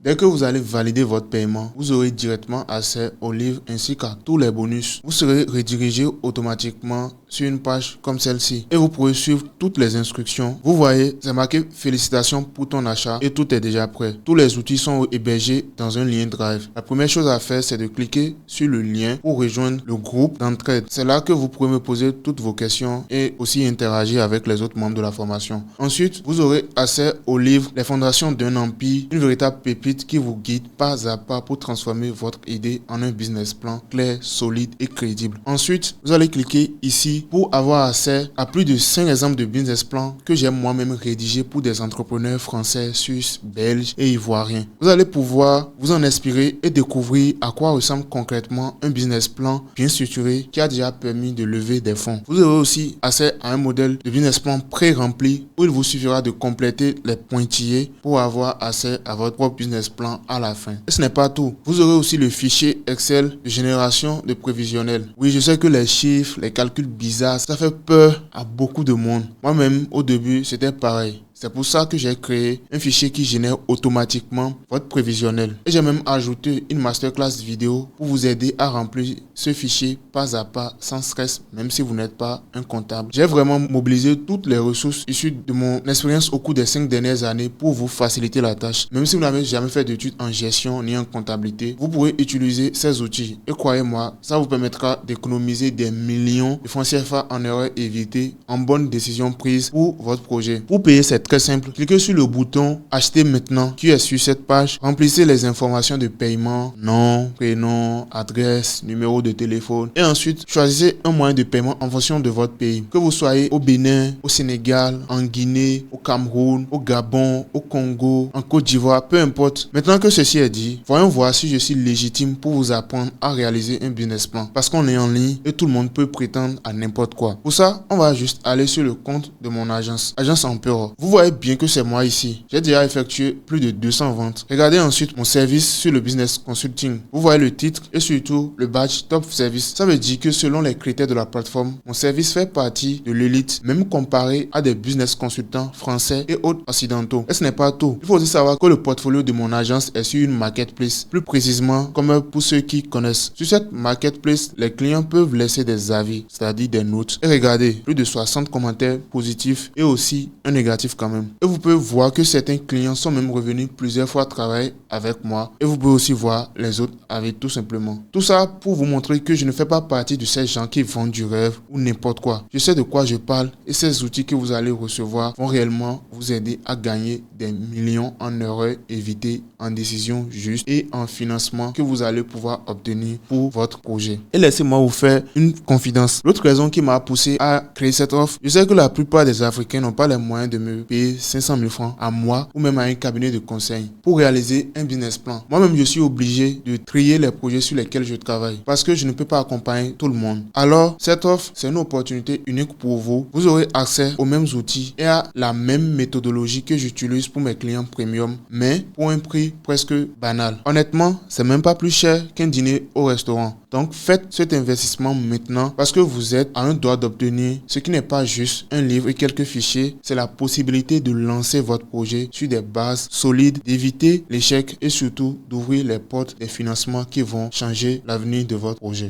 Dès que vous allez valider votre paiement, vous aurez directement accès au livre ainsi qu'à tous les bonus. Vous serez redirigé automatiquement sur une page comme celle-ci et vous pourrez suivre toutes les instructions. Vous voyez, c'est marqué félicitations pour ton achat et tout est déjà prêt. Tous les outils sont hébergés dans un lien Drive. La première chose à faire, c'est de cliquer sur le lien pour rejoindre le groupe d'entraide. C'est là que vous pourrez me poser toutes vos questions et aussi interagir avec les autres membres de la formation. Ensuite, vous aurez accès au livre Les fondations d'un empire, une véritable pépite qui vous guide pas à pas pour transformer votre idée en un business plan clair, solide et crédible. Ensuite, vous allez cliquer ici pour avoir accès à plus de 5 exemples de business plans que j'ai moi-même rédigés pour des entrepreneurs français, suisses, belges et ivoiriens. Vous allez pouvoir vous en inspirer et découvrir à quoi ressemble concrètement un business plan bien structuré qui a déjà permis de lever des fonds. Vous aurez aussi accès à un modèle de business plan pré-rempli où il vous suffira de compléter les pointillés pour avoir accès à votre propre business plan à la fin. Et ce n'est pas tout. Vous aurez aussi le fichier Excel de génération de prévisionnel. Oui, je sais que les chiffres, les calculs bizarres, ça fait peur à beaucoup de monde. Moi-même, au début, c'était pareil. C'est pour ça que j'ai créé un fichier qui génère automatiquement votre prévisionnel. Et j'ai même ajouté une masterclass vidéo pour vous aider à remplir ce fichier pas à pas, sans stress, même si vous n'êtes pas un comptable. J'ai vraiment mobilisé toutes les ressources issues de mon expérience au cours des 5 dernières années pour vous faciliter la tâche. Même si vous n'avez jamais fait d'études en gestion ni en comptabilité, vous pourrez utiliser ces outils. Et croyez-moi, ça vous permettra d'économiser des millions de francs CFA en erreurs évitées, en bonnes décisions prises pour votre projet. Pour payer cette très simple, cliquez sur le bouton acheter maintenant qui est sur cette page. Remplissez les informations de paiement, nom, prénom, adresse, numéro de téléphone et ensuite choisissez un moyen de paiement en fonction de votre pays. Que vous soyez au Bénin, au Sénégal, en Guinée, au Cameroun, au Gabon, au Congo, en Côte d'Ivoire, peu importe. Maintenant que ceci est dit, voyons voir si je suis légitime pour vous apprendre à réaliser un business plan parce qu'on est en ligne et tout le monde peut prétendre à n'importe quoi. Pour ça, on va juste aller sur le compte de mon agence Empero. Vous voyez bien que c'est moi ici. J'ai déjà effectué plus de 200 ventes. Regardez ensuite mon service sur le business consulting. Vous voyez le titre et surtout le badge top service. Ça veut dire que selon les critères de la plateforme, mon service fait partie de l'élite, même comparé à des business consultants français et autres occidentaux. Et ce n'est pas tout. Il faut aussi savoir que le portfolio de mon agence est sur une marketplace. Plus précisément, comme pour ceux qui connaissent. Sur cette marketplace, les clients peuvent laisser des avis, c'est-à-dire des notes. Et regardez, plus de 60 commentaires positifs et aussi un négatif quand même. Et vous pouvez voir que certains clients sont même revenus plusieurs fois travailler avec moi. Et vous pouvez aussi voir les autres avec tout simplement. Tout ça pour vous montrer que je ne fais pas partie de ces gens qui vendent du rêve ou n'importe quoi. Je sais de quoi je parle et ces outils que vous allez recevoir vont réellement vous aider à gagner des millions en erreurs évitées, en décisions justes et en financement que vous allez pouvoir obtenir pour votre projet. Et laissez-moi vous faire une confidence. L'autre raison qui m'a poussé à créer cette offre, je sais que la plupart des Africains n'ont pas les moyens de me payer 500 000 francs à moi ou même à un cabinet de conseil pour réaliser un business plan. Moi-même, je suis obligé de trier les projets sur lesquels je travaille parce que je ne peux pas accompagner tout le monde. Alors, cette offre, c'est une opportunité unique pour vous. Vous aurez accès aux mêmes outils et à la même méthodologie que j'utilise pour mes clients premium, mais pour un prix presque banal. Honnêtement, c'est même pas plus cher qu'un dîner au restaurant. Donc, faites cet investissement maintenant parce que vous êtes à un doigt d'obtenir ce qui n'est pas juste un livre et quelques fichiers, c'est la possibilité de lancer votre projet sur des bases solides, d'éviter l'échec et surtout d'ouvrir les portes des financements qui vont changer l'avenir de votre projet.